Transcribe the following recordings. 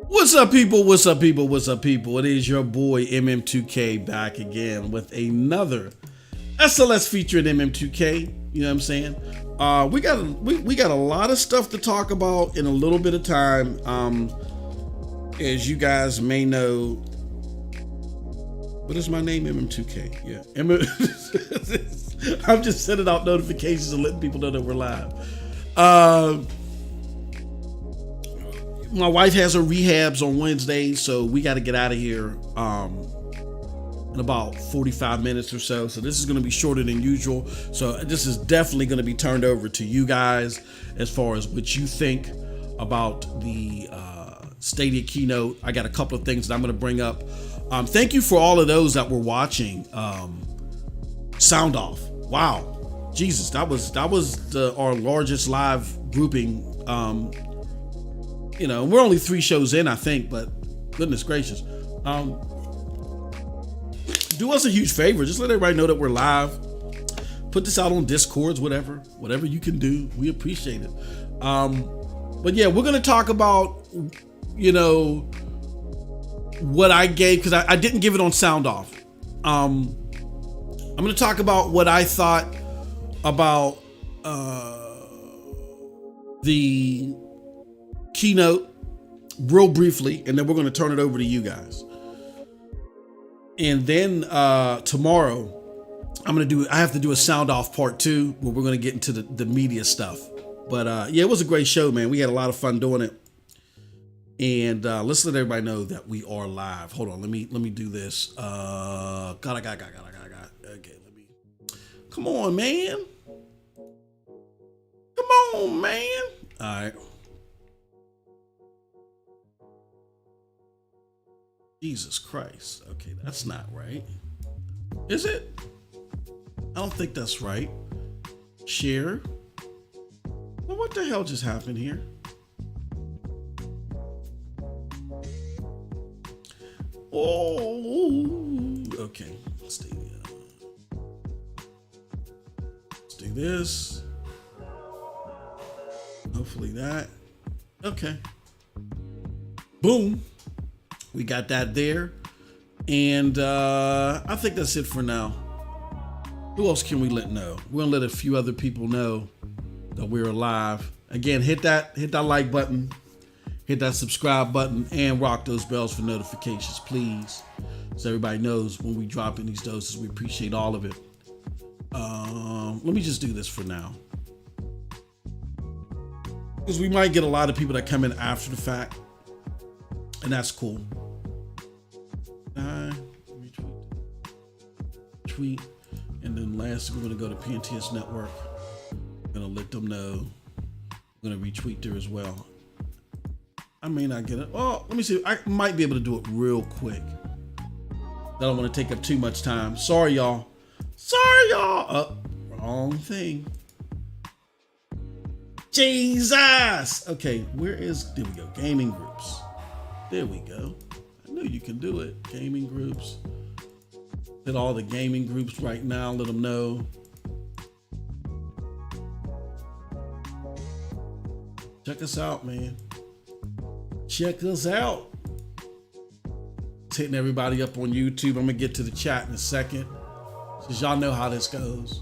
What's up, people? What's up, people? What's up, people? It is your boy MM2K back again with another SLS featuring MM2K. You know what I'm saying? We got a lot of stuff to talk about in a little bit of time. As you guys may know, what is my name? MM2K. Yeah, I'm just sending out notifications and letting people know that we're live. My wife has her rehabs on Wednesday, so we got to get out of here in about 45 minutes or so. So this is going to be shorter than usual. So this is definitely going to be turned over to you guys as far as what you think about the Stadia Keynote. I got a couple of things that I'm going to bring up. Thank you for all of those that were watching Sound Off. Wow, Jesus, that was our largest live grouping. You know, we're only 3 shows in, I think, but goodness gracious. Do us a huge favor. Just let everybody know that we're live. Put this out on Discords, whatever you can do. We appreciate it. But yeah, we're going to talk about, you know, what I gave, because I didn't give it on Sound Off. I'm going to talk about what I thought about the keynote real briefly, and then we're going to turn it over to you guys. And then tomorrow I have to do a Sound Off part 2 where we're going to get into the media stuff. But yeah, it was a great show, man. We had a lot of fun doing it. And let's let everybody know that we are live. Hold on, let me do this. I got. Okay, let me. Come on, man. All right. Jesus Christ. Okay, that's not right. Is it? I don't think that's right. Share. Well, what the hell just happened here? Oh, okay. Let's do this. Hopefully that. Okay. Boom. We got that there. And I think that's it for now. Who else can we let know? We're gonna let a few other people know that we're live. Again, hit that like button, hit that subscribe button, and rock those bells for notifications, please. So everybody knows when we drop in these doses. We appreciate all of it. Let me just do this for now, because we might get a lot of people that come in after the fact, and that's cool. Retweet, and then lastly, we're going to go to PNTS Network. We're going to let them know. We're going to retweet there as well. I may not get it. Oh, let me see. I might be able to do it real quick. I don't want to take up too much time. Sorry, y'all. Wrong thing. Jesus. Okay, there we go. Gaming groups. There we go. I knew you can do it. Gaming groups. Hit all the gaming groups right now. Let them know. Check us out, man. Check us out. It's hitting everybody up on YouTube. I'm gonna get to the chat in a second, because y'all know how this goes.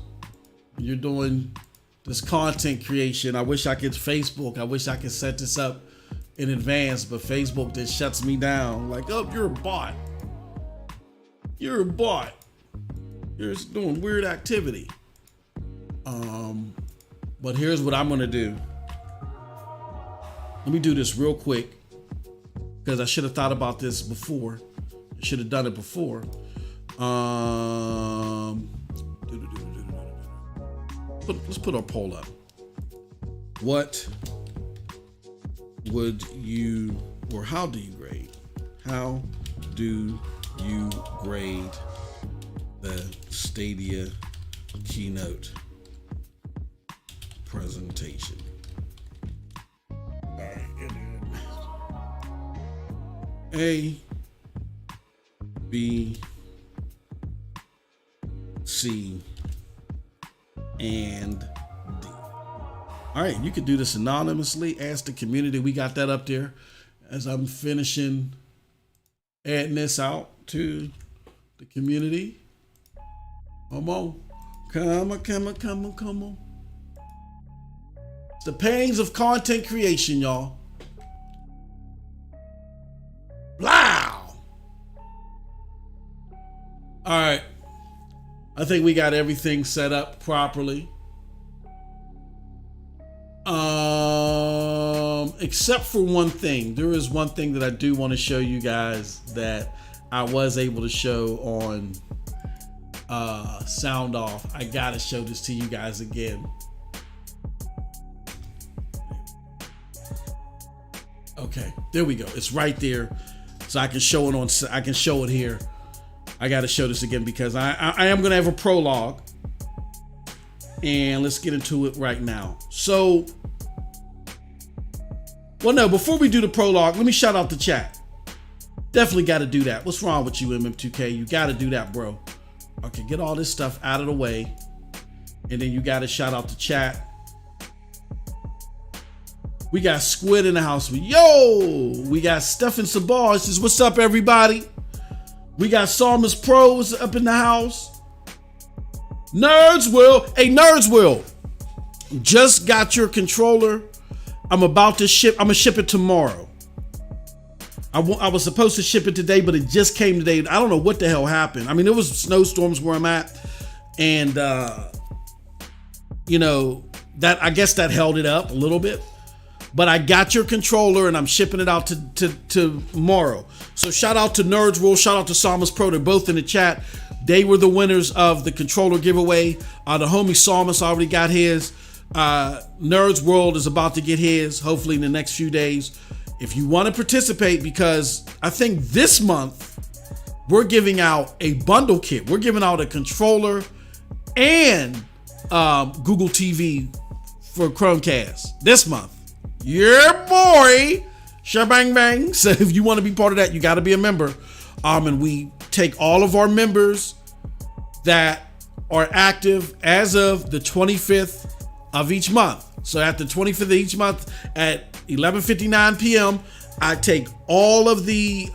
When you're doing this content creation, I wish I could set this up in advance, but Facebook just shuts me down. Like, oh, you're a bot. You're doing weird activity. But here's what I'm gonna do. Let me do this real quick, because I should have thought about this before. I should have done it before. Let's put our poll up. What would you, or how do you grade? How do you grade the Stadia Keynote presentation? All right. A, B, C, and D. All right, you could do this anonymously. Ask the community. We got that up there. as I'm finishing adding this out to the community. Come on. Come on. It's the pains of content creation, y'all. Wow. All right. I think we got everything set up properly. Except for one thing. There is one thing that I do want to show you guys that I was able to show on Sound Off. I gotta show this to you guys again. Okay, there we go. It's right there, so I can show it on. I can show it here. I gotta show this again because I am gonna have a prologue, and let's get into it right now. So, well, no, before we do the prologue, let me shout out the chat. Definitely got to do that. What's wrong with you, MM2K? You got to do that, bro. Okay, get all this stuff out of the way. And then you got to shout out the chat. We got Squid in the house. Yo! We got Stefan Sabar. Says, what's up, everybody? We got Psalmist Pros up in the house. Nerds Will. Hey, Nerds Will. Just got your controller. I'm about to ship. I'm going to ship it tomorrow. I was supposed to ship it today, but it just came today. I don't know what the hell happened. I mean, there was snowstorms where I'm at, and you know, that I guess that held it up a little bit. But I got your controller, and I'm shipping it out to tomorrow. So shout out to Nerds World, shout out to Psalmist Pro. They're both in the chat. They were the winners of the controller giveaway. The homie Psalmist already got his. Nerds World is about to get his, hopefully in the next few days. If you want to participate, because I think this month we're giving out a bundle kit. We're giving out a controller and Google TV for Chromecast this month. Yeah, boy. Shabang bang. So if you want to be part of that, you got to be a member. And we take all of our members that are active as of the 25th of each month. So at the 25th of each month at 11:59 p.m., I take all of the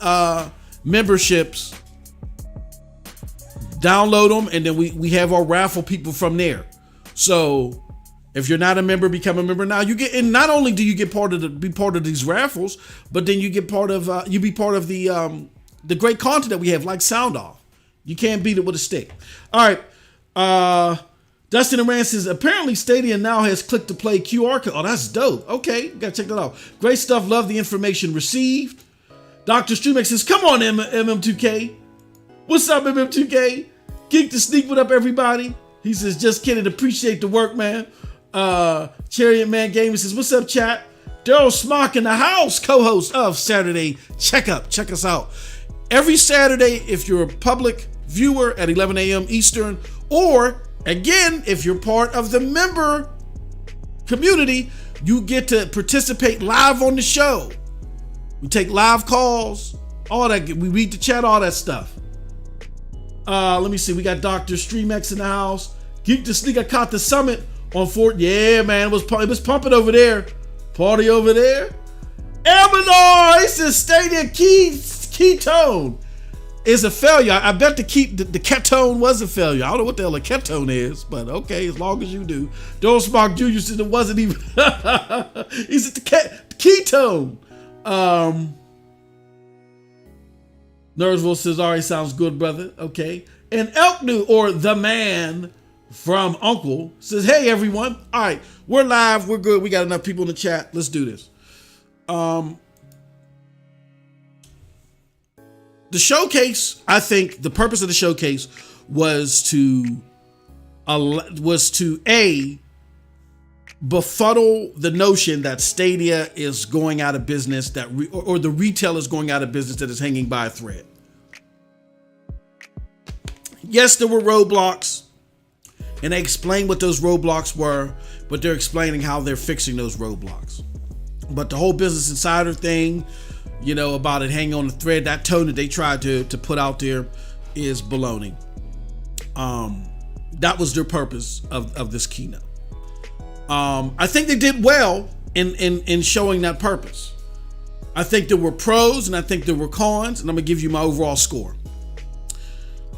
memberships, download them, and then we have our raffle people from there. So if you're not a member, become a member now. You get, and not only do you get be part of these raffles, but then you get part of be part of the great content that we have, like Sound Off. You can't beat it with a stick. All right. Dustin and Rand says, apparently Stadia now has click to play QR code. Oh, that's dope. Okay, gotta check that out. Great stuff. Love the information received. Dr. Strumex says, come on, MM2K. What's up, MM2K? Geek to Sneak, what up, everybody? He says, just kidding. Appreciate the work, man. Chariot Man Gaming says, what's up, chat? Daryl Smock in the house, co-host of Saturday Checkup. Check us out. Every Saturday, if you're a public viewer at 11 a.m. Eastern, or again, if you're part of the member community, you get to participate live on the show. We take live calls, all that. We read the chat, all that stuff. Let me see. We got Dr. Streamex in the house. Geek to Sneak. I caught the summit on Fort. Yeah, man. It was pumping over there. Party over there. Illinois says Stadia Keynote is a failure. I bet the ketone was a failure. I don't know what the hell a ketone is, but okay, as long as you do. Don't Spark Jr. said it wasn't even. He said the ketone. Nerdsville says, alright, sounds good, brother. Okay. And Elknew, or the man from Uncle, says, hey, everyone. All right, we're live. We're good. We got enough people in the chat. Let's do this. The showcase, I think the purpose of the showcase was to befuddle the notion that Stadia is going out of business, or the retail is going out of business that is hanging by a thread. Yes, there were roadblocks, and they explained what those roadblocks were, but they're explaining how they're fixing those roadblocks. But the whole Business Insider thing, you know, about it hanging on the thread, that tone that they tried to put out there is baloney. That was their purpose of this keynote. I think they did well in showing that purpose. I think there were pros and I think there were cons, and I'm gonna give you my overall score.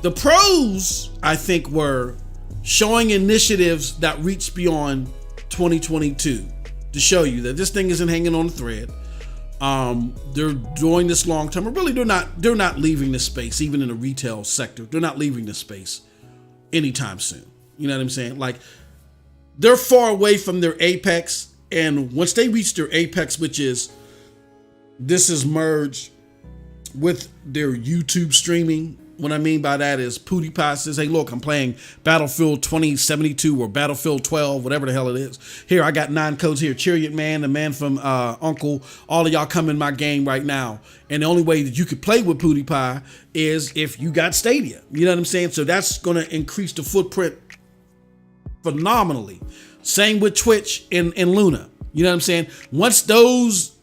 The pros, I think, were showing initiatives that reach beyond 2022 to show you that this thing isn't hanging on a thread. They're doing this long term, but really they're not leaving this space, even in the retail sector. They're not leaving this space anytime soon. You know what I'm saying? Like, they're far away from their apex, and once they reach their apex, which is this is merged with their YouTube streaming. What I mean by that is PewDiePie says, hey, look, I'm playing Battlefield 2072 or Battlefield 12, whatever the hell it is. Here, I got 9 codes here. Chariot Man, the man from Uncle, all of y'all come in my game right now. And the only way that you could play with PewDiePie is if you got Stadia. You know what I'm saying? So that's going to increase the footprint phenomenally. Same with Twitch and Luna. You know what I'm saying? Once those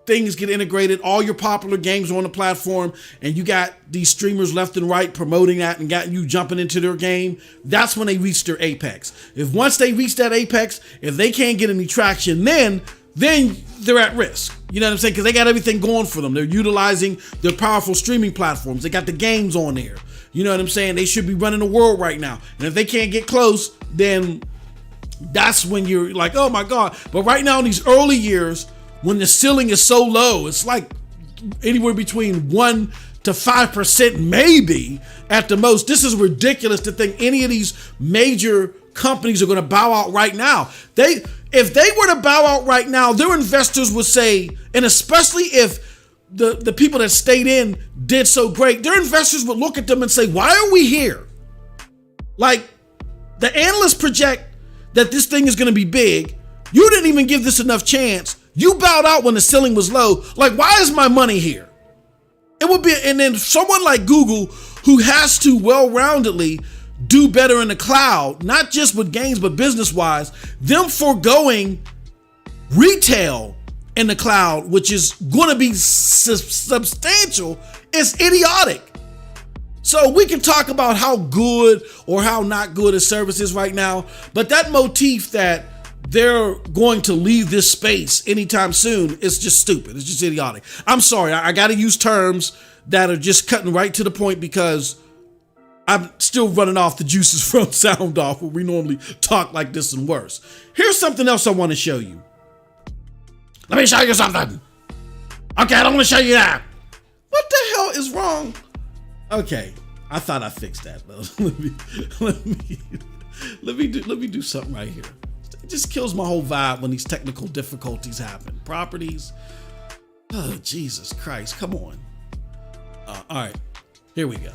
things get integrated, all your popular games are on the platform, and you got these streamers left and right promoting that and got you jumping into their game, that's when they reach their apex. If once they reach that apex, if they can't get any traction, then they're at risk. You know what I'm saying? Because they got everything going for them. They're utilizing their powerful streaming platforms. They got the games on there. You know what I'm saying? They should be running the world right now. And if they can't get close, then that's when you're like, oh my God. But right now in these early years, when the ceiling is so low, it's like anywhere between 1 to 5% maybe at the most. This is ridiculous to think any of these major companies are going to bow out right now. If they were to bow out right now, their investors would say, and especially if the people that stayed in did so great, their investors would look at them and say, why are we here? Like, the analysts project that this thing is going to be big. You didn't even give this enough chance. You bowed out when the ceiling was low. Like, why is my money here? It would be, and then someone like Google, who has to well-roundedly do better in the cloud, not just with games, but business-wise, them foregoing retail in the cloud, which is going to be substantial, is idiotic. So we can talk about how good or how not good a service is right now, but that motif that they're going to leave this space anytime soon is just stupid. It's just idiotic. I'm sorry. I got to use terms that are just cutting right to the point because I'm still running off the juices from Sound Off, where we normally talk like this and worse. Here's something else I want to show you. Let me show you something. Okay, I don't want to show you that. What the hell is wrong? Okay, I thought I fixed that, though. let me do something right here. It just kills my whole vibe when these technical difficulties happen. Properties. Oh, Jesus Christ. Come on. All right. Here we go.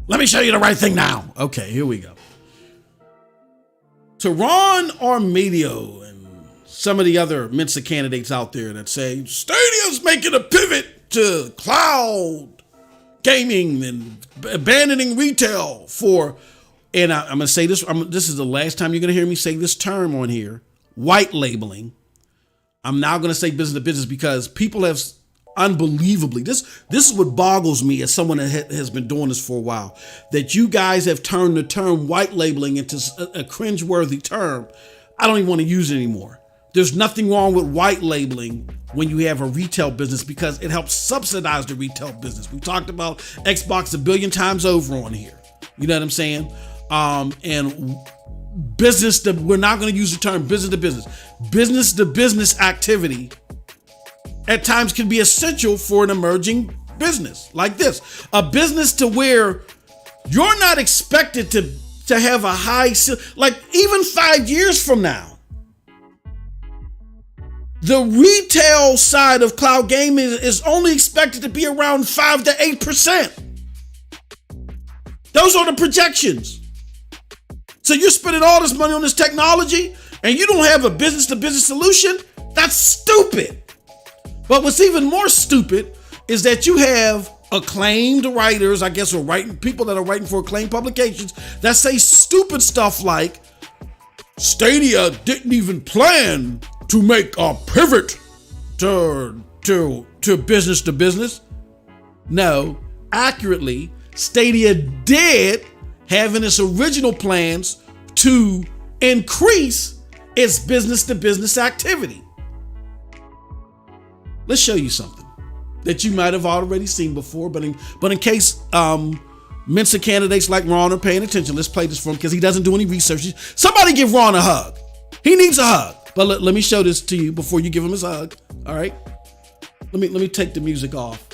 Let me show you the right thing now. Okay, here we go. Tehran Armedio and some of the other Mensa candidates out there that say Stadia's making a pivot to cloud gaming and abandoning retail for... And I'm going to say this, this is the last time you're going to hear me say this term on here, white labeling. I'm now going to say business to business because people have unbelievably, this is what boggles me as someone that has been doing this for a while, that you guys have turned the term white labeling into a cringeworthy term. I don't even want to use it anymore. There's nothing wrong with white labeling when you have a retail business because it helps subsidize the retail business. We talked about Xbox a billion times over on here. You know what I'm saying? And business we're not going to use the term business to business activity at times can be essential for an emerging business like this, a business to where you're not expected to have a high, like even 5 years from now, the retail side of cloud gaming is only expected to be around 5 to 8%. Those are the projections. So you're spending all this money on this technology and you don't have a business to business solution? That's stupid. But what's even more stupid is that you have acclaimed writers, I guess, or people that are writing for acclaimed publications that say stupid stuff like Stadia didn't even plan to make a pivot to business to business. No, accurately, Stadia did have in its original plans to increase its business to business activity. let's show you something that you might have already seen before, but in case Mensa candidates like Ron are paying attention, let's play this for him because he doesn't do any research. Somebody give Ron a hug. He needs a hug. But let me show this to you before you give him his hug. All right. Let me take the music off.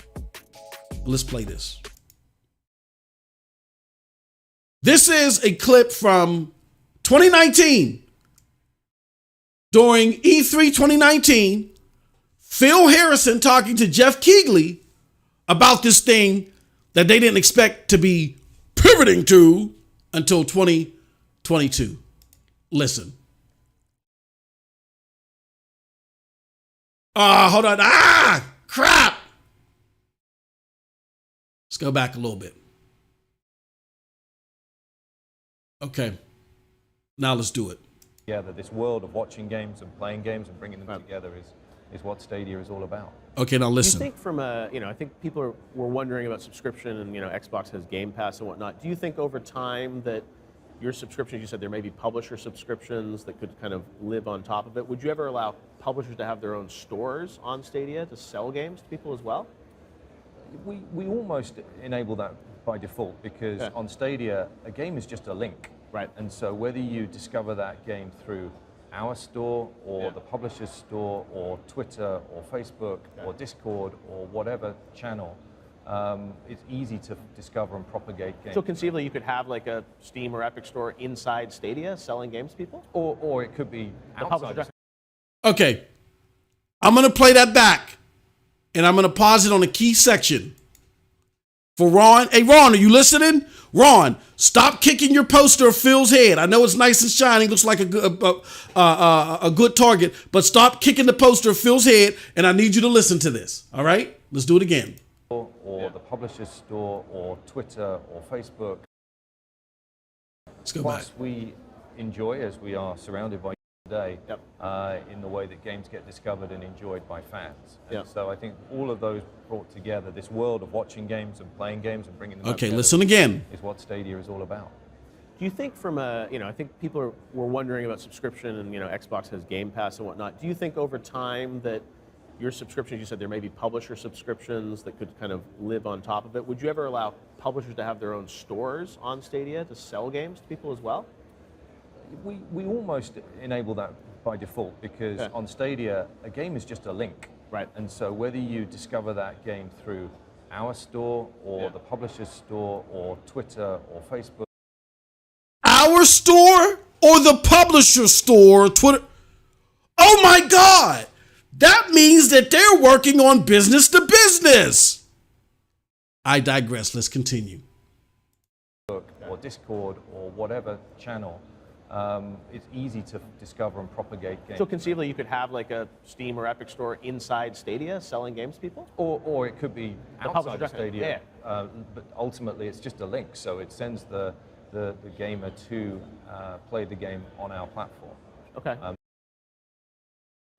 Let's play this. This is a clip from 2019. During E3 2019, Phil Harrison talking to Jeff Keighley about this thing that they didn't expect to be pivoting to until 2022. Listen. Hold on. Crap. Let's go back a little bit. Okay. Now let's do it. Together, this world of watching games and playing games and bringing them together is what Stadia is all about. Okay, now listen. Do you think from I think people were wondering about subscription and, Xbox has Game Pass and whatnot. Do you think over time that your subscriptions, you said there may be publisher subscriptions that could kind of live on top of it. Would you ever allow publishers to have their own stores on Stadia to sell games to people as well? We almost enable that by default because on Stadia, a game is just a link. Right. And so whether you discover that game through our store or the publisher's store or Twitter or Facebook or Discord or whatever channel, it's easy to discover and propagate games. So conceivably you could have like a Steam or Epic store inside Stadia selling games to people? Or it could be outside. Okay. I'm going to play that back and I'm going to pause it on a key section for Ron. Hey, Ron, are you listening? Ron, stop kicking your poster of Phil's head. I know it's nice and shiny, looks like a good target, but stop kicking the poster of Phil's head, and I need you to listen to this. All right? Let's do it again. Or the publisher's store, or Twitter, or Facebook. Let's go Plus, back. we enjoy, as we are surrounded by today, in the way that games get discovered and enjoyed by fans. And so I think all of those brought together, this world of watching games and playing games and bringing them together, listen again, is what Stadia is all about. Do you think from I think people were wondering about subscription and, Xbox has Game Pass and whatnot. Do you think over time that your subscriptions, you said there may be publisher subscriptions that could kind of live on top of it. Would you ever allow publishers to have their own stores on Stadia to sell games to people as well? We almost enable that by default because on Stadia, a game is just a link. Right. And so whether you discover that game through our store or the publisher's store or Twitter or Facebook. Our store or the publisher store, Twitter. Oh my God. That means that they're working on business to business. I digress. Let's continue. Or Discord or whatever channel. It's easy to discover and propagate games. So conceivably you could have like a Steam or Epic store inside Stadia selling games to people? Or it could be outside of Stadia. But ultimately it's just a link. So it sends the gamer to play the game on our platform. Okay.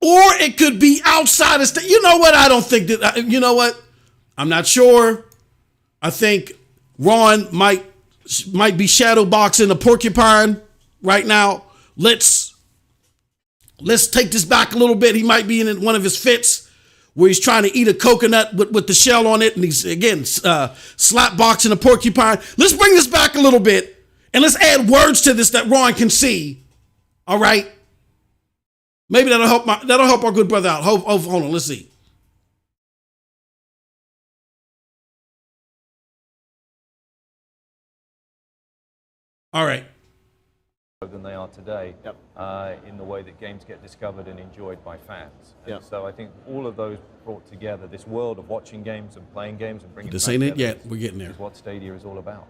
Or it could be outside of Stadia. You know what? I don't think that, you know what? I'm not sure. I think Ron might be shadow boxing a porcupine right now. Let's take this back a little bit. He might be in one of his fits where he's trying to eat a coconut with the shell on it, and he's again slap boxing a porcupine. Let's bring this back a little bit and let's add words to this that Ron can see. All right, maybe that'll help our good brother out. Hold on, let's see. All right. Than they are today in the way that games get discovered and enjoyed by fans. And so I think all of those brought together, this world of watching games and playing games and bringing this ain't it yet. We're getting there. Is what Stadia is all about.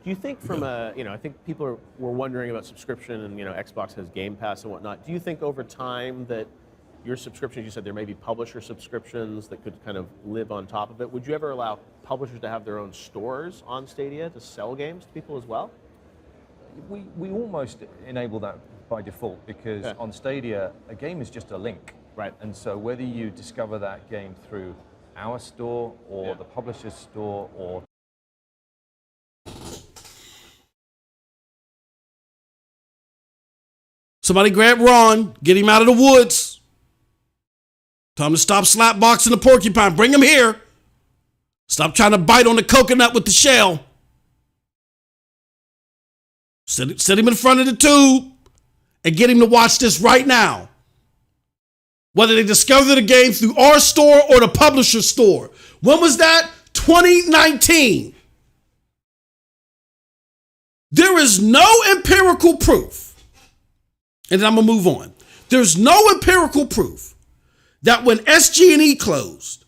Do you think from I think people were wondering about subscription and, Xbox has Game Pass and whatnot. Do you think over time that your subscriptions, you said there may be publisher subscriptions that could kind of live on top of it. Would you ever allow publishers to have their own stores on Stadia to sell games to people as well? We almost enable that by default because on Stadia, a game is just a link. Right. And so whether you discover that game through our store or the publisher's store or somebody grab Ron, get him out of the woods. Time to stop slap boxing the porcupine. Bring him here. Stop trying to bite on the coconut with the shell. Sit him in front of the tube and get him to watch this right now. Whether they discover the game through our store or the publisher's store. When was that? 2019. There is no empirical proof, and then I'm going to move on. There's no empirical proof that when SG&E closed,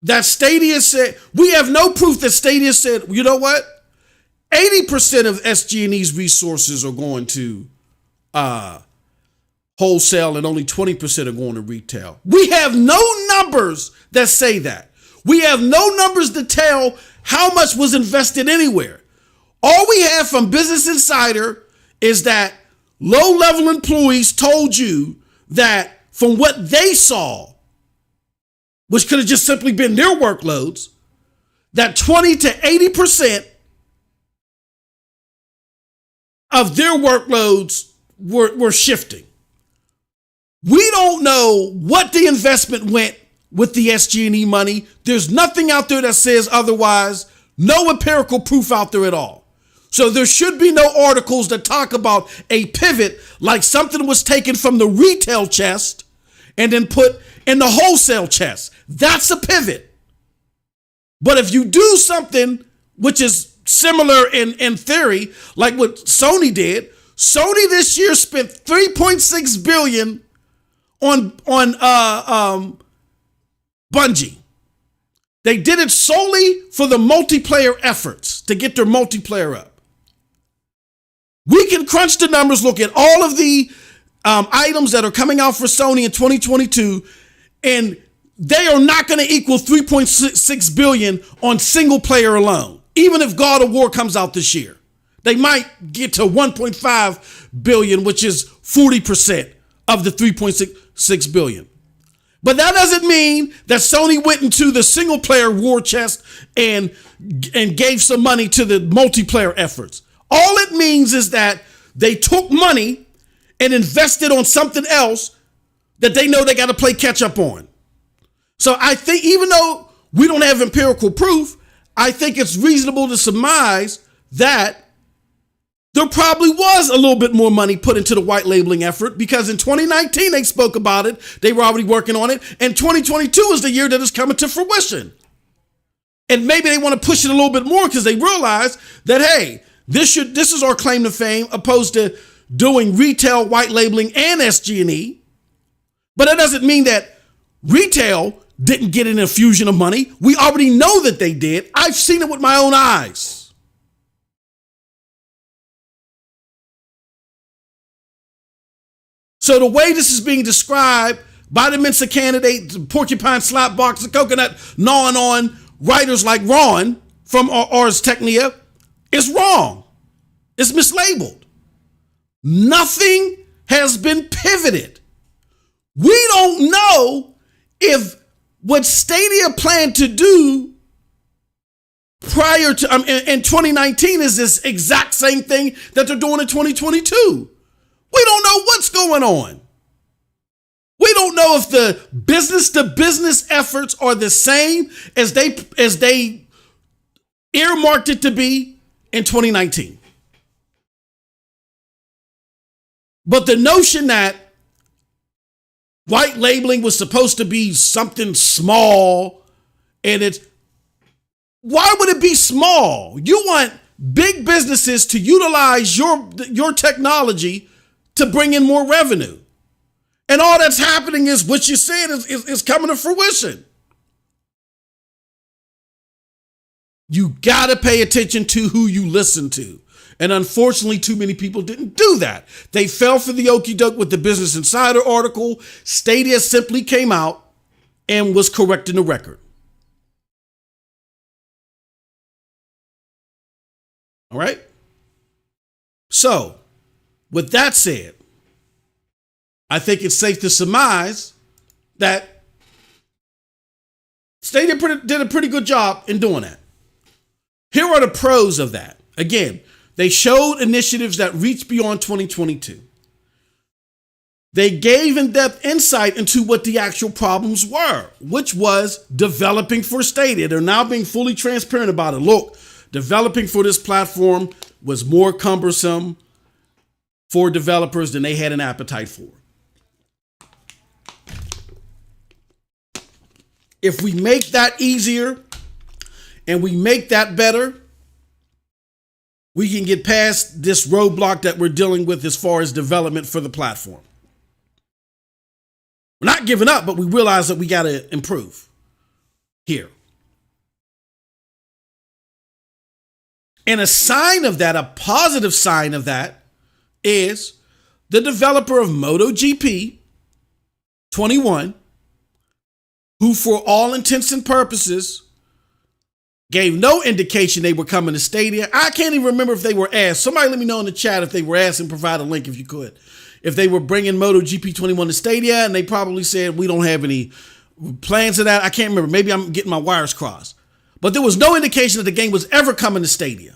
that Stadia said, we have no proof that Stadia said, you know what? 80% of SG&E's resources are going to wholesale and only 20% are going to retail. We have no numbers that say that. We have no numbers to tell how much was invested anywhere. All we have from Business Insider is that low-level employees told you that from what they saw, which could have just simply been their workloads, that 20 to 80% of their workloads were shifting. We don't know what the investment went with the SG&E money. There's nothing out there that says otherwise. No empirical proof out there at all. So there should be no articles that talk about a pivot like something was taken from the retail chest and then put in the wholesale chest. That's a pivot. But if you do something which is similar in theory, like what Sony did, Sony this year spent $3.6 billion on Bungie. They did it solely for the multiplayer efforts to get their multiplayer up. We can crunch the numbers, look at all of the items that are coming out for Sony in 2022, and they are not going to equal $3.6 billion on single player alone. Even if God of War comes out this year, they might get to $1.5 billion, which is 40% of the $3.6 billion. But that doesn't mean that Sony went into the single player war chest and gave some money to the multiplayer efforts. All it means is that they took money and invested on something else that they know they got to play catch up on. So I think even though we don't have empirical proof, I think it's reasonable to surmise that there probably was a little bit more money put into the white labeling effort, because in 2019 they spoke about it. They were already working on it. And 2022 is the year that it's coming to fruition. And maybe they want to push it a little bit more because they realize that, hey, this is our claim to fame, opposed to doing retail white labeling and SG&E. But that doesn't mean that retail didn't get an infusion of money. We already know that they did. I've seen it with my own eyes. So the way this is being described by the Mensa candidate, the porcupine slap box, the coconut gnawing on writers like Ron from Ars Technica is wrong. It's mislabeled. Nothing has been pivoted. We don't know if what Stadia planned to do prior to in 2019 is this exact same thing that they're doing in 2022. We don't know what's going on. We don't know if the business to business efforts are the same as they earmarked it to be in 2019. But the notion that white labeling was supposed to be something small, and why would it be small? You want big businesses to utilize your technology to bring in more revenue. And all that's happening is what you said is coming to fruition. You got to pay attention to who you listen to. And unfortunately, too many people didn't do that. They fell for the okie doke with the Business Insider article. Stadia simply came out and was correcting the record. All right? So, with that said, I think it's safe to surmise that Stadia did a pretty good job in doing that. Here are the pros of that. Again, they showed initiatives that reach beyond 2022. They gave in-depth insight into what the actual problems were, which was developing for Stadia. They're now being fully transparent about it. Look, developing for this platform was more cumbersome for developers than they had an appetite for. If we make that easier and we make that better, we can get past this roadblock that we're dealing with as far as development for the platform. We're not giving up, but we realize that we got to improve here. And a sign of that, a positive sign of that, is the developer of MotoGP 21, who for all intents and purposes gave no indication they were coming to Stadia. I can't even remember if they were asked. Somebody let me know in the chat if they were asked, and provide a link if you could. If they were bringing MotoGP 21 to Stadia, and they probably said, we don't have any plans of that. I can't remember. Maybe I'm getting my wires crossed. But there was no indication that the game was ever coming to Stadia.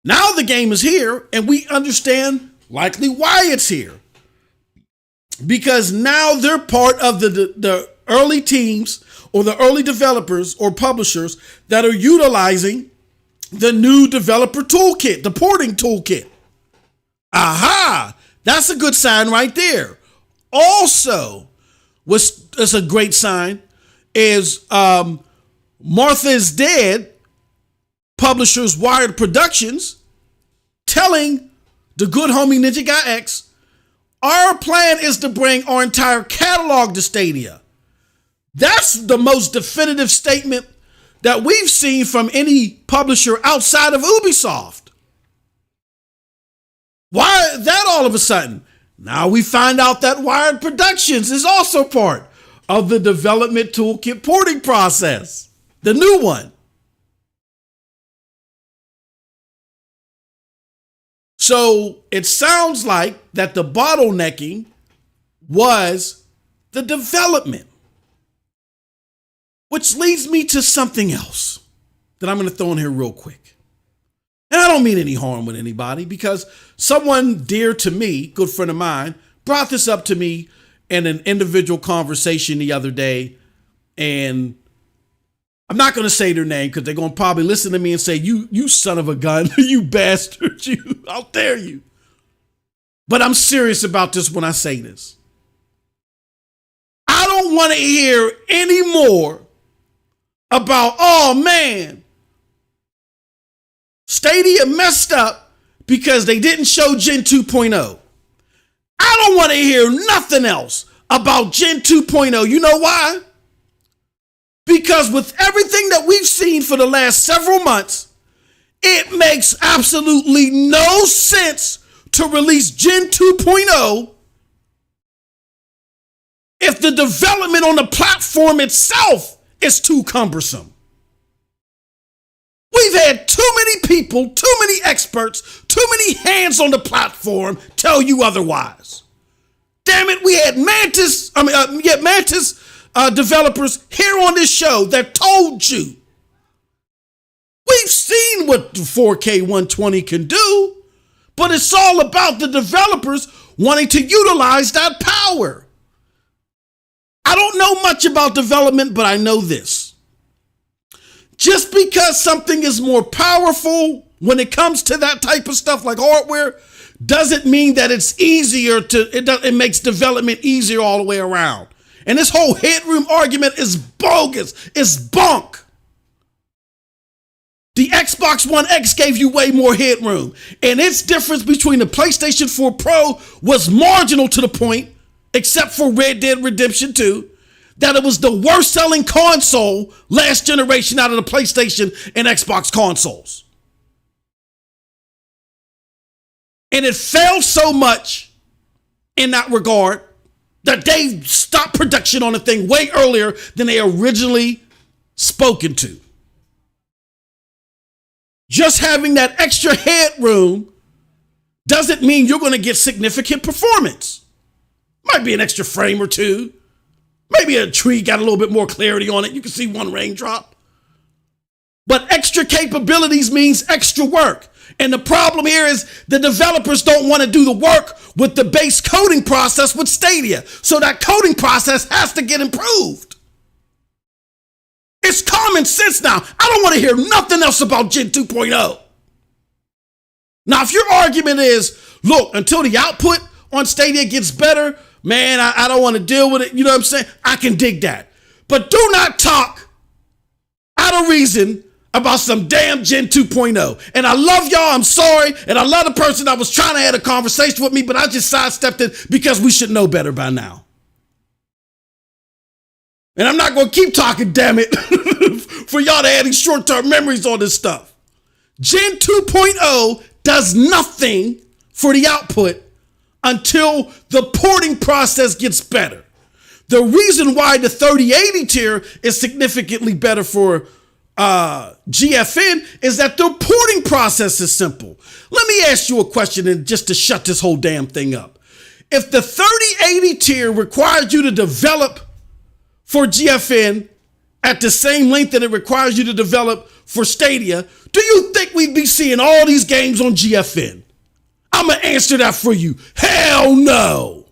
Now the game is here, and we understand likely why it's here. Because now they're part of the early teams or the early developers or publishers that are utilizing the new developer toolkit, the porting toolkit. Aha! That's a good sign right there. Also, what's a great sign is Martha is Dead, publishers Wired Productions, telling the good homie Ninja Guy X, our plan is to bring our entire catalog to Stadia. That's the most definitive statement that we've seen from any publisher outside of Ubisoft. Why that all of a sudden? Now we find out that Wired Productions is also part of the development toolkit porting process, the new one. So it sounds like that the bottlenecking was the development, which leads me to something else that I'm going to throw in here real quick. And I don't mean any harm with anybody, because someone dear to me, good friend of mine, brought this up to me in an individual conversation the other day. And I'm not going to say their name because they're going to probably listen to me and say, you son of a gun, you bastard, how dare you. But I'm serious about this when I say this. I don't want to hear any more about, oh man, Stadia messed up because they didn't show Gen 2.0. I don't want to hear nothing else about Gen 2.0. You know why? Because with everything that we've seen for the last several months, it makes absolutely no sense to release Gen 2.0 if the development on the platform itself is too cumbersome. We've had too many people, too many experts, too many hands on the platform tell you otherwise. Damn it, we had Mantis developers here on this show that told you. We've seen what the 4K 120 can do, but it's all about the developers wanting to utilize that power. I don't know much about development, but I know this. Just because something is more powerful when it comes to that type of stuff like hardware doesn't mean that it's easier it makes development easier all the way around. And this whole headroom argument is bogus. It's bunk. The Xbox One X gave you way more headroom, and its difference between the PlayStation 4 Pro was marginal to the point, except for Red Dead Redemption 2, that it was the worst selling console last generation out of the PlayStation and Xbox consoles. And it failed so much in that regard that they stopped production on the thing way earlier than they originally spoken to. Just having that extra headroom doesn't mean you're going to get significant performance. Might be an extra frame or two. Maybe a tree got a little bit more clarity on it. You can see one raindrop. But extra capabilities means extra work. And the problem here is the developers don't want to do the work with the base coding process with Stadia. So that coding process has to get improved. It's common sense now. I don't want to hear nothing else about Gen 2.0. Now, if your argument is, look, until the output on Stadia gets better, man, I don't want to deal with it. You know what I'm saying? I can dig that. But do not talk out of reason about some damn Gen 2.0. And I love y'all. I'm sorry. And I love the person that was trying to have a conversation with me, but I just sidestepped it because we should know better by now. And I'm not going to keep talking, damn it, for y'all to have these short-term memories on this stuff. Gen 2.0 does nothing for the output until the porting process gets better. The reason why the 3080 tier is significantly better for GFN is that the porting process is simple. Let me ask you a question, and just to shut this whole damn thing up. If the 3080 tier requires you to develop for GFN at the same length that it requires you to develop for Stadia, do you think we'd be seeing all these games on GFN? I'm going to answer that for you. Hell no.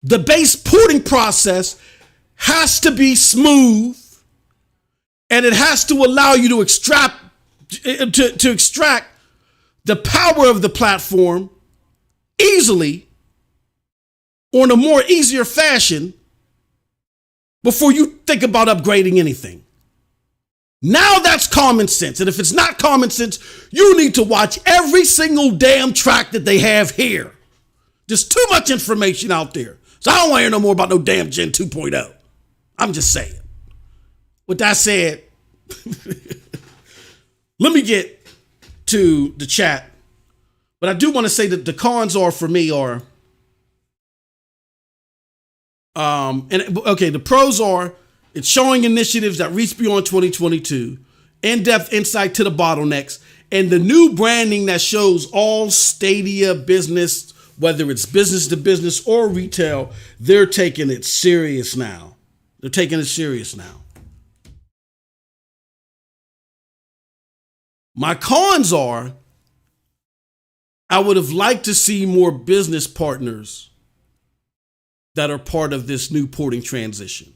The base porting process has to be smooth, and it has to allow you to extract the power of the platform easily or in a more easier fashion before you think about upgrading anything. Now that's common sense. And if it's not common sense, you need to watch every single damn track that they have here. There's too much information out there. So I don't want to hear no more about no damn Gen 2.0. I'm just saying. With that said, let me get to the chat. But I do want to say that the cons are, for me, are, the pros are, it's showing initiatives that reach beyond 2022, in-depth insight to the bottlenecks, and the new branding that shows all Stadia business, whether it's business to business or retail, they're taking it serious now. They're taking it serious now. My cons are, I would have liked to see more business partners that are part of this new porting transition.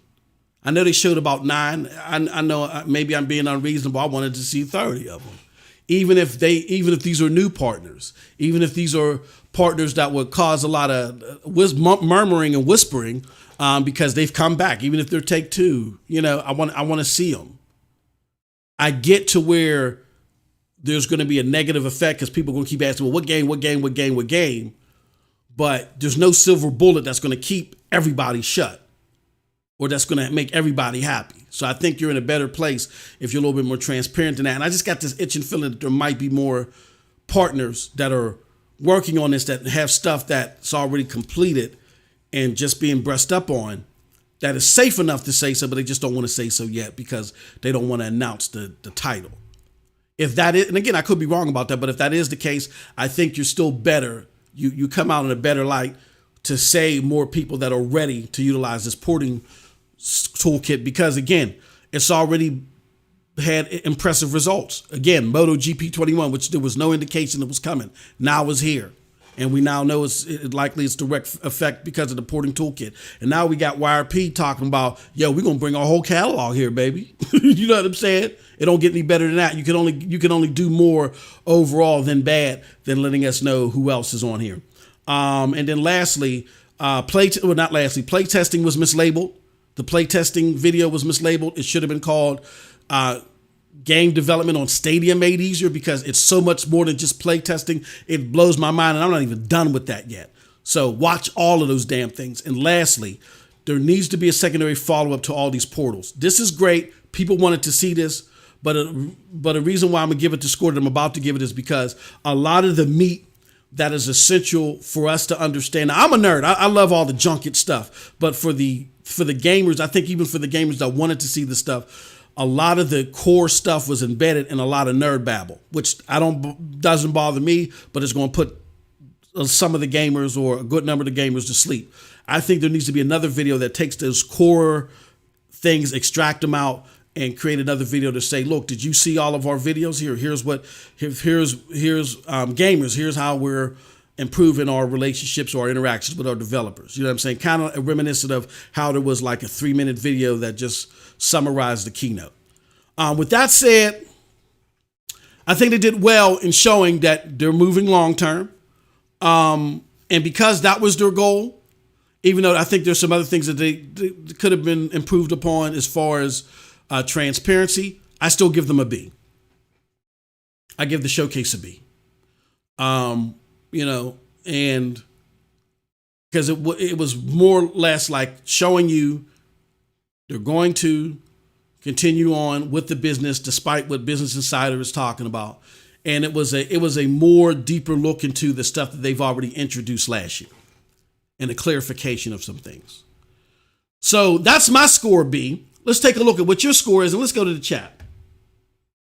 I know they showed about 9. I know maybe I'm being unreasonable. I wanted to see 30 of them. Even if these are new partners, even if these are partners that would cause a lot of murmuring and whispering because they've come back, even if they're take 2, I want to see them. I get to where there's going to be a negative effect because people are going to keep asking, well, what game? But there's no silver bullet that's going to keep everybody shut or that's going to make everybody happy. So I think you're in a better place if you're a little bit more transparent than that. And I just got this itching feeling that there might be more partners that are working on this, that have stuff that's already completed and just being brushed up on, that is safe enough to say so, but they just don't want to say so yet because they don't want to announce the title. If that is, and again, I could be wrong about that, but if that is the case, I think you're still better. You come out in a better light to say more people that are ready to utilize this porting toolkit because, again, it's already had impressive results. Again, Moto GP21, which there was no indication it was coming, now is here. And we now know it's direct effect because of the porting toolkit. And now we got YRP talking about, we're going to bring our whole catalog here, baby. You know what I'm saying? It don't get any better than that. You can only do more overall than bad than letting us know who else is on here. And then lastly, play testing was mislabeled. The play testing video was mislabeled. It should have been called game development on Stadia made easier because it's so much more than just play testing. It blows my mind, and I'm not even done with that yet. So watch all of those damn things. And lastly, there needs to be a secondary follow-up to all these portals. This is great. People wanted to see this, but a reason why I'm going to give it the score that I'm about to give it is because a lot of the meat that is essential for us to understand. Now, I'm a nerd. I love all the junket stuff, but for the gamers, I think even for the gamers that wanted to see the stuff, a lot of the core stuff was embedded in a lot of nerd babble, which doesn't bother me, but it's going to put some of the gamers or a good number of the gamers to sleep. I think there needs to be another video that takes those core things, extract them out, and create another video to say, look, did you see all of our videos here? Here's gamers. Here's how we're improving our relationships or our interactions with our developers. You know what I'm saying? Kind of reminiscent of how there was like a 3-minute video that just summarized the keynote. With that said, I think they did well in showing that they're moving long term. And because that was their goal, even though I think there's some other things that they could have been improved upon as far as transparency, I still give them a B. I give the showcase a B. And because it was more or less like showing you they're going to continue on with the business despite what Business Insider is talking about. And it was a more deeper look into the stuff that they've already introduced last year and a clarification of some things. So that's my score, B. Let's take a look at what your score is, and let's go to the chat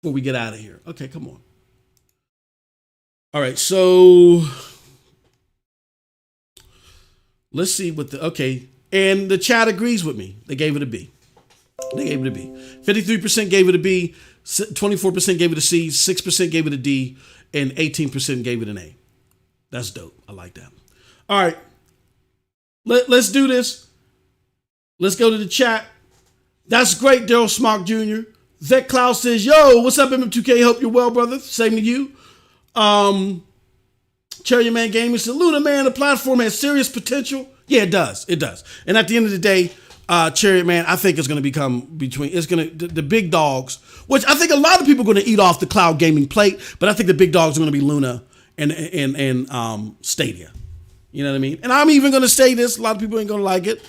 before we get out of here. Okay, come on. All right, so let's see what and the chat agrees with me. They gave it a B. 53% gave it a B, 24% gave it a C, 6% gave it a D, and 18% gave it an A. That's dope. I like that. All right, let's do this. Let's go to the chat. That's great, Daryl Smock Jr. Vec Cloud says, yo, what's up, MM2K? Hope you're well, brother. Same to you. Cherry Man Gaming said, Luna, man, the platform has serious potential. Yeah, it does. It does. And at the end of the day, Chariot Man, I think it's going to become the big dogs, which I think a lot of people are going to eat off the cloud gaming plate, but I think the big dogs are going to be Luna and Stadia. You know what I mean? And I'm even going to say this, a lot of people ain't going to like it.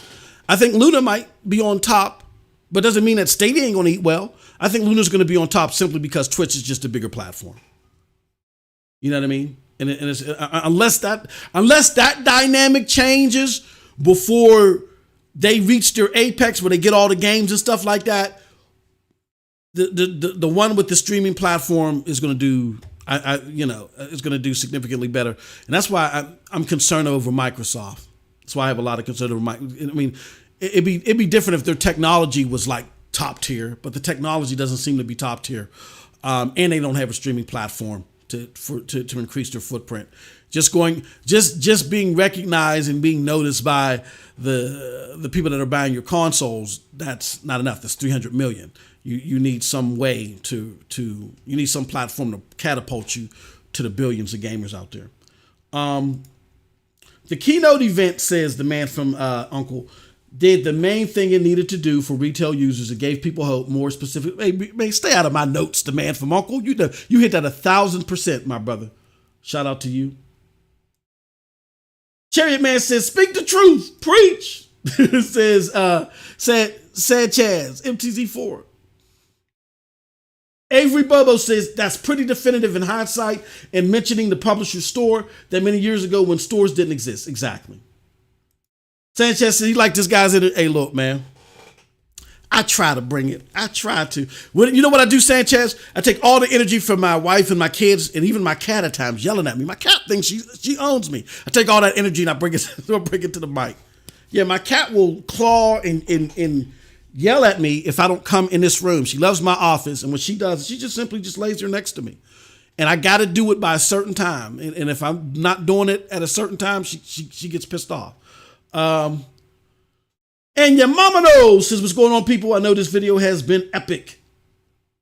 I think Luna might be on top, but doesn't mean that Stadia ain't going to eat well. I think Luna's going to be on top simply because Twitch is just a bigger platform. You know what I mean? And it's, unless that dynamic changes before they reach their apex where they get all the games and stuff like that, the one with the streaming platform is going to do, it's going to do significantly better. And that's why I'm concerned over Microsoft. That's why I have a lot of concern over Microsoft. I mean, it'd be different if their technology was like top tier, but the technology doesn't seem to be top tier, and they don't have a streaming platform to increase their footprint. Just being recognized and being noticed by the people that are buying your consoles, that's not enough. That's 300 million. You need some way you need some platform to catapult you to the billions of gamers out there. The keynote event, says the man from Uncle, did the main thing it needed to do for retail users. It gave people hope. More specific, hey, stay out of my notes, the man from Uncle. You hit that 1,000%, my brother. Shout out to you. Chariot Man says, speak the truth, preach. Says, sad Chaz, MTZ4. Avery Bobo says, that's pretty definitive in hindsight and mentioning the publisher store that many years ago when stores didn't exist. Exactly. Sanchez said he liked this guy's in it. Hey, look, man. I try to bring it. I try to. You know what I do, Sanchez? I take all the energy from my wife and my kids and even my cat at times yelling at me. My cat thinks she owns me. I take all that energy and I bring it to the mic. Yeah, my cat will claw and yell at me if I don't come in this room. She loves my office, and when she does, she just simply lays there next to me. And I got to do it by a certain time. And if I'm not doing it at a certain time, she gets pissed off. And your mama knows, says, what's going on, people? I know this video has been epic.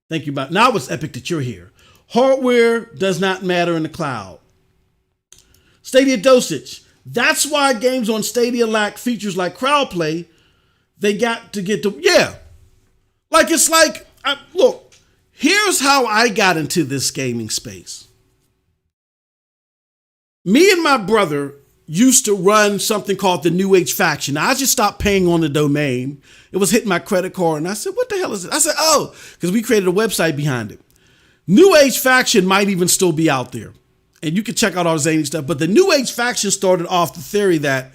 Thank you. Now it's epic that you're here. Hardware does not matter in the cloud. StadiaDosage. That's why games on Stadia lack features like crowd play. They got to get to, yeah. Like, it's like, look, here's how I got into this gaming space. Me and my brother used to run something called the New Age Faction. Now, I just stopped paying on the domain. It was hitting my credit card, and I said, what the hell is it? I said, oh, because we created a website behind it. New Age Faction might even still be out there, and you can check out our zany stuff, but the New Age Faction started off the theory that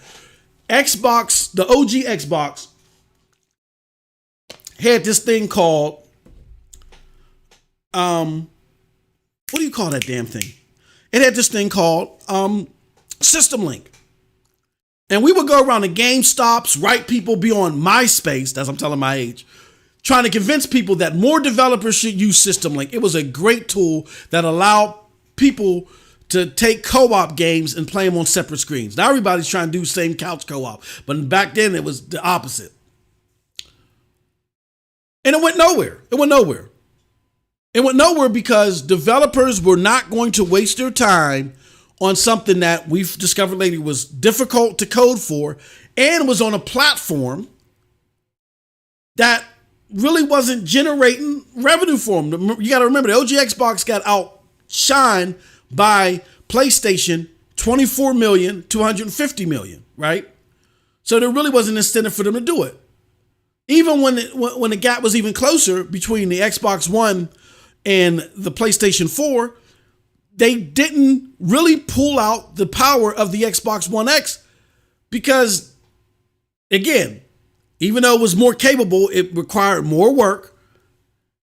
Xbox, the OG Xbox, had this thing called, what do you call that damn thing? It had this thing called System Link. And we would go around the GameStops, right? People be on MySpace, as I'm telling my age, trying to convince people that more developers should use System Link. It was a great tool that allowed people to take co-op games and play them on separate screens. Now everybody's trying to do same couch co-op, but back then it was the opposite. And it went nowhere. It went nowhere. It went nowhere because developers were not going to waste their time on something that we've discovered lately was difficult to code for and was on a platform that really wasn't generating revenue for them. You got to remember, the OG Xbox got outshined by PlayStation 24 million to 150 million, right? So there really wasn't incentive for them to do it. Even when the gap was even closer between the Xbox One and the PlayStation 4, they didn't really pull out the power of the Xbox One X because, again, even though it was more capable, it required more work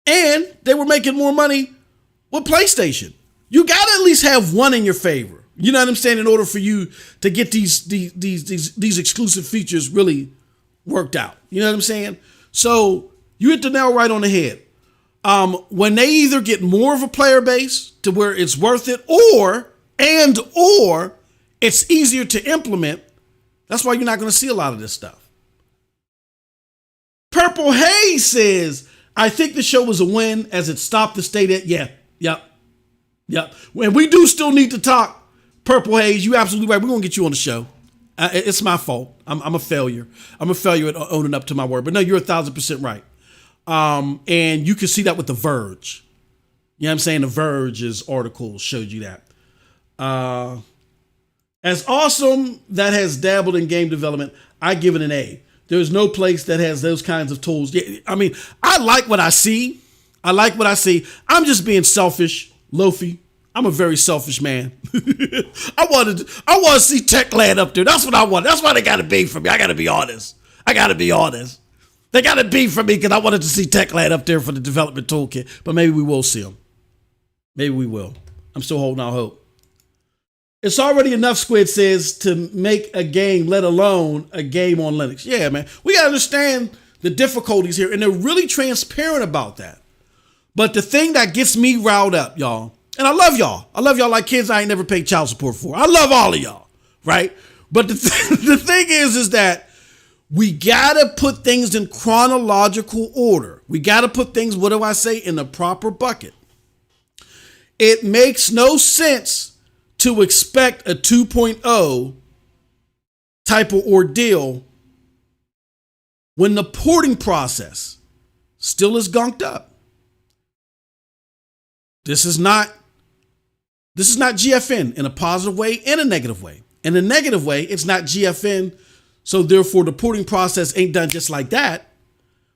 and they were making more money with PlayStation. You got to at least have one in your favor. You know what I'm saying? In order for you to get these exclusive features really worked out. You know what I'm saying? So you hit the nail right on the head. When they either get more of a player base to where it's worth it or it's easier to implement, that's why you're not going to see a lot of this stuff. Purple Haze says, I think the show was a win as it stopped the Stadia. Yep. When we do still need to talk, Purple Haze, you absolutely right. We're going to get you on the show. It's my fault. I'm a failure. I'm a failure at owning up to my word. But no, you're 1,000% right. And you can see that with The Verge. You know what I'm saying? The Verge's article showed you that. As awesome that has dabbled in game development, I give it an A. There's no place that has those kinds of tools. I mean, I like what I see. I'm just being selfish, Lofi. I'm a very selfish man. I want to see Techland up there. That's what I want. That's why they got to be for me. I got to be honest. They got to be for me because I wanted to see Techland up there for the development toolkit. But maybe we will see them. Maybe we will. I'm still holding out hope. It's already enough, Squid says, to make a game, let alone a game on Linux. Yeah, man. We got to understand the difficulties here, and they're really transparent about that. But the thing that gets me riled up, y'all, and I love y'all like kids I ain't never paid child support for. I love all of y'all, right? But the thing is that we got to put things in chronological order. We got to put things, what do I say, in the proper bucket. It makes no sense to expect a 2.0 type of ordeal when the porting process still is gunked up. This is not GFN in a positive way and a negative way. In a negative way, it's not GFN, so therefore the porting process ain't done just like that.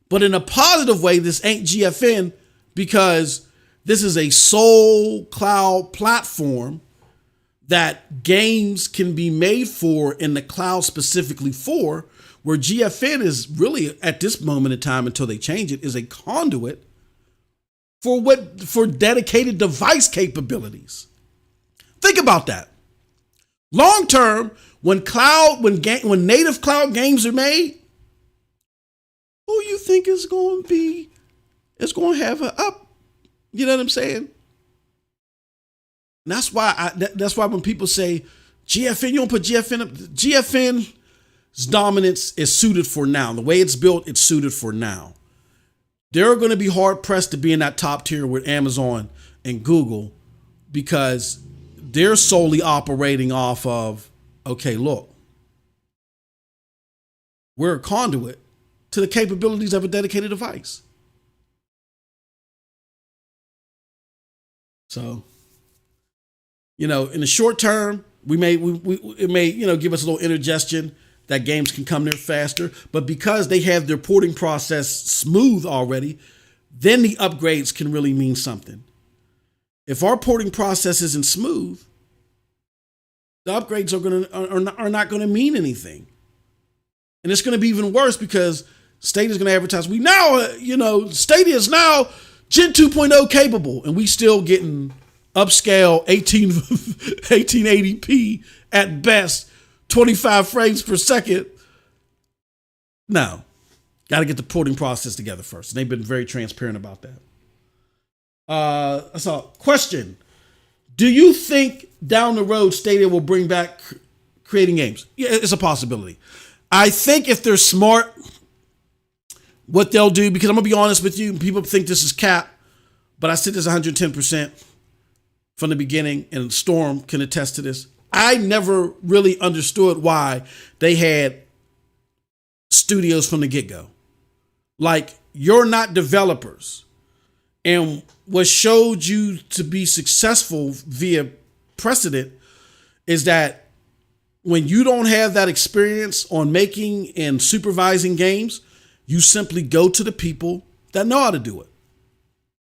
But in a positive way, this ain't GFN because this is a sole cloud platform that games can be made for in the cloud specifically for, where GFN is really, at this moment in time until they change it, is a conduit for dedicated device capabilities. Think about that. Long term, when native cloud games are made, who you think is going to have an up? You know what I'm saying? And that's why when people say GFN, you don't put GFN up. GFN's dominance is suited for now. The way it's built, it's suited for now. They're going to be hard pressed to be in that top tier with Amazon and Google because they're solely operating off of, okay, look, we're a conduit to the capabilities of a dedicated device. So, in the short term, it may give us a little indigestion that games can come there faster, but because they have their porting process smooth already, then the upgrades can really mean something. If our porting process isn't smooth, the upgrades are not going to mean anything. And it's going to be even worse because Stadia is going to advertise, we now, Stadia is now Gen 2.0 capable, and we still getting upscale 1880p at best, 25 frames per second. No, got to get the porting process together first. And they've been very transparent about that. So, question. Do you think down the road Stadia will bring back creating games? Yeah, it's a possibility. I think if they're smart, what they'll do, because I'm going to be honest with you, people think this is cap, but I said this 110% from the beginning, and Storm can attest to this. I never really understood why they had studios from the get-go. Like, you're not developers. And what showed you to be successful via precedent is that when you don't have that experience on making and supervising games, you simply go to the people that know how to do it.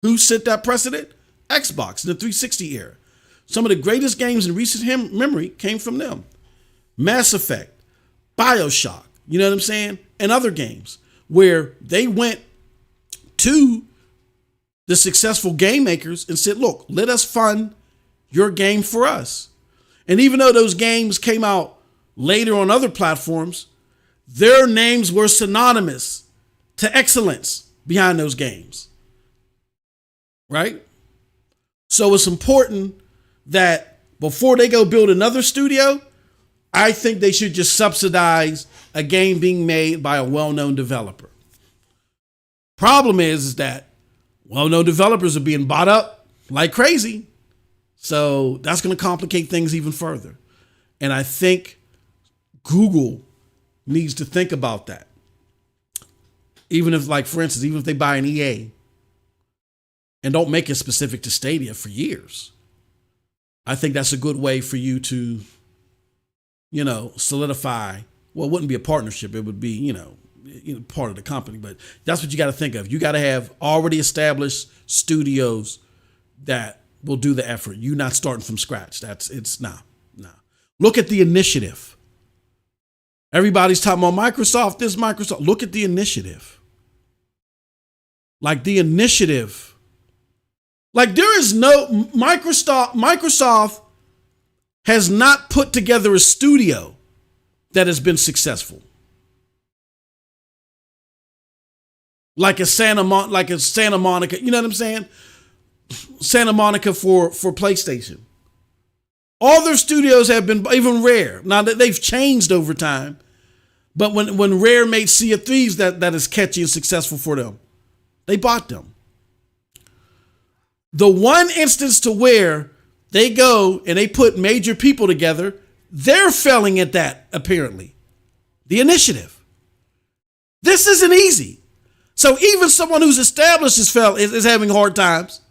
Who set that precedent? Xbox in the 360 era. Some of the greatest games in recent memory came from them. Mass Effect, BioShock, you know what I'm saying? And other games where they went to the successful game makers and said, look, let us fund your game for us. And even though those games came out later on other platforms, their names were synonymous to excellence behind those games. Right? So it's important that before they go build another studio, I think they should just subsidize a game being made by a well-known developer. Problem is that well-known developers are being bought up like crazy. So that's going to complicate things even further. And I think Google needs to think about that. Even if, like, for instance, even if they buy an EA and don't make it specific to Stadia for years, I think that's a good way for you to, solidify. Well, it wouldn't be a partnership. It would be, part of the company. But that's what you got to think of. You got to have already established studios that will do the effort. You not starting from scratch. Nah. Look at the initiative. Everybody's talking about Microsoft, this Microsoft. Look at the initiative. Like the initiative. Like there is no Microsoft has not put together a studio that has been successful. Like a Santa Monica, you know what I'm saying? Santa Monica for PlayStation. All their studios have been, even Rare. Now that they've changed over time, but when Rare made Sea of Thieves that is catchy and successful for them, they bought them. The one instance to where they go and they put major people together, they're failing at that, apparently. The initiative. This isn't easy. So even someone who's established is having hard times.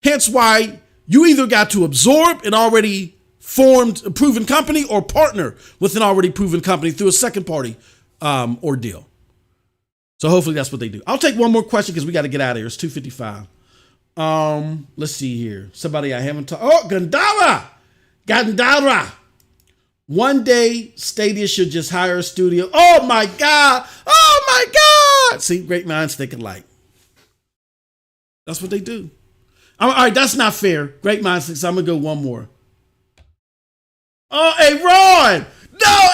Hence why you either got to absorb an already formed, proven company or partner with an already proven company through a second party ordeal. So hopefully that's what they do. I'll take one more question because we got to get out of here. It's 2:55. Let's see here. Somebody I haven't talked. Oh, Gandara. One day, Stadia should just hire a studio. Oh my God. See, great minds think alike. That's what they do. All right, that's not fair. Great minds think. So I'm gonna go one more. Oh, hey Ron. No,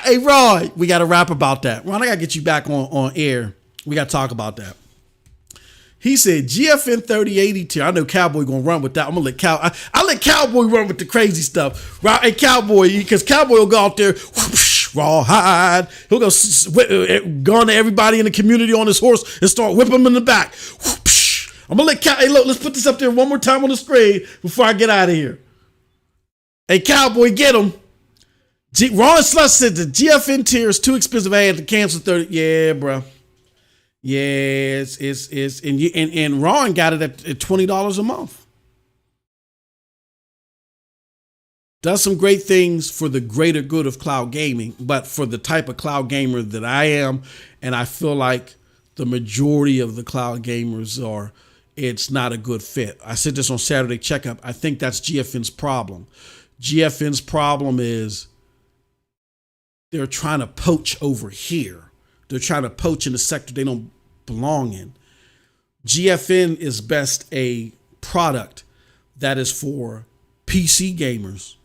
hey Ron. We got to rap about that. Ron, I gotta get you back on air. We gotta talk about that. He said GFN 3080 tier. I know Cowboy gonna run with that. I'm gonna let I let Cowboy run with the crazy stuff. Right? Hey Cowboy, because Cowboy will go out there, whoosh, rawhide. He'll go on to everybody in the community on his horse and start whipping them in the back. Whoosh. I'm gonna let hey look, let's put this up there one more time on the screen before I get out of here. Hey Cowboy, get him. Ron Slush said the GFN tier is too expensive. I had to cancel 30. Yeah, bro. Yeah, it's and Ron got it at $20 a month. Does some great things for the greater good of cloud gaming, but for the type of cloud gamer that I am, and I feel like the majority of the cloud gamers are, it's not a good fit. I said this on Saturday Checkup. I think that's GFN's problem. GFN's problem is they're trying to poach over here. They're trying to poach in a sector they don't belong in. GFN is best a product that is for PC gamers,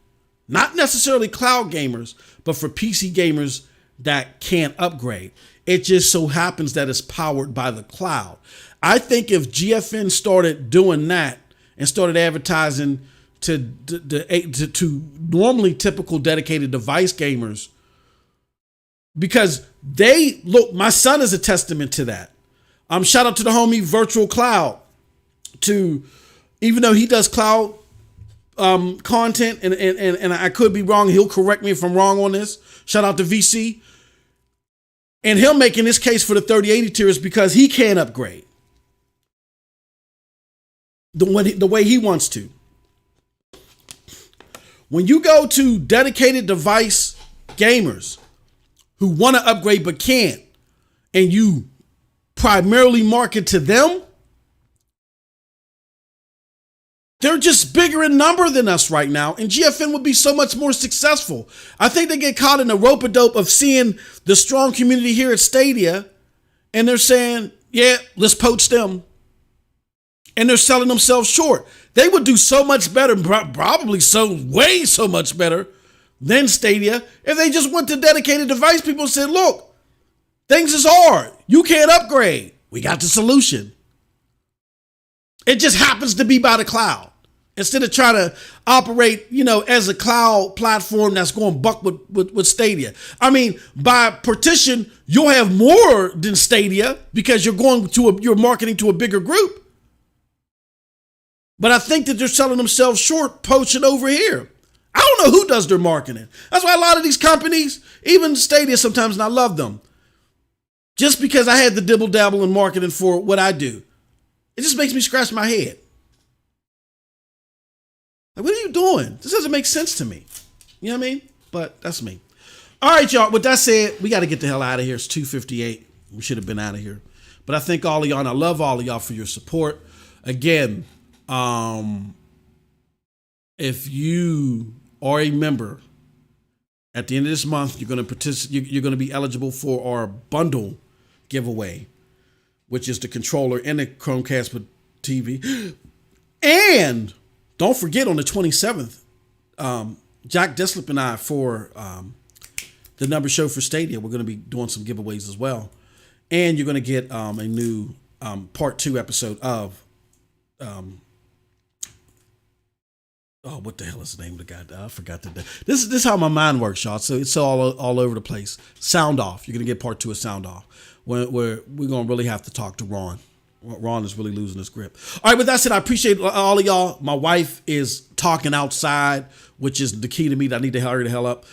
not necessarily cloud gamers, but for PC gamers that can't upgrade. It just so happens that it's powered by the cloud. I think if GFN started doing that and started advertising to normally typical dedicated device gamers, because they look, my son is a testament to that. Shout out to the homie Virtual Cloud, to even though he does cloud content, and I could be wrong, he'll correct me if I'm wrong on this. Shout out to VC. And him making this case for the 3080 tier is because he can't upgrade the way he wants to. When you go to dedicated device gamers who want to upgrade but can't, and you primarily market to them, they're just bigger in number than us right now, and GFN would be so much more successful. I think they get caught in the rope-a-dope of seeing the strong community here at Stadia, and they're saying, yeah, let's poach them. And they're selling themselves short. They would do so much better, probably way so much better than Stadia, if they just went to dedicated device people and said, look, things is hard. You can't upgrade. We got the solution. It just happens to be by the cloud. Instead of trying to operate, as a cloud platform that's going buck with Stadia. I mean, by partition, you'll have more than Stadia because you're marketing to a bigger group. But I think that they're selling themselves short, poaching over here. I don't know who does their marketing. That's why a lot of these companies, even Stadia sometimes, and I love them, just because I had the dibble dabble in marketing for what I do, it just makes me scratch my head. Like, what are you doing? This doesn't make sense to me. You know what I mean? But that's me. All right, y'all. With that said, we got to get the hell out of here. It's 2:58. We should have been out of here. But I thank all of y'all, and I love all of y'all for your support. Again, if you are a member, at the end of this month, you're going to be eligible for our bundle giveaway, which is the controller and the Chromecast with TV. And don't forget, on the 27th, Jack Deslip and I, for the number show for Stadia, we're going to be doing some giveaways as well. And you're going to get a new part 2 episode of what the hell is the name of the guy? I forgot the name. This is how my mind works, y'all. So it's all over the place. Sound Off. You're going to get part 2 of Sound Off. Where we're going to really have to talk to Ron. Ron is really losing his grip. All right, with that said, I appreciate all of y'all. My wife is talking outside, which is the key to me. I need to hurry the hell up.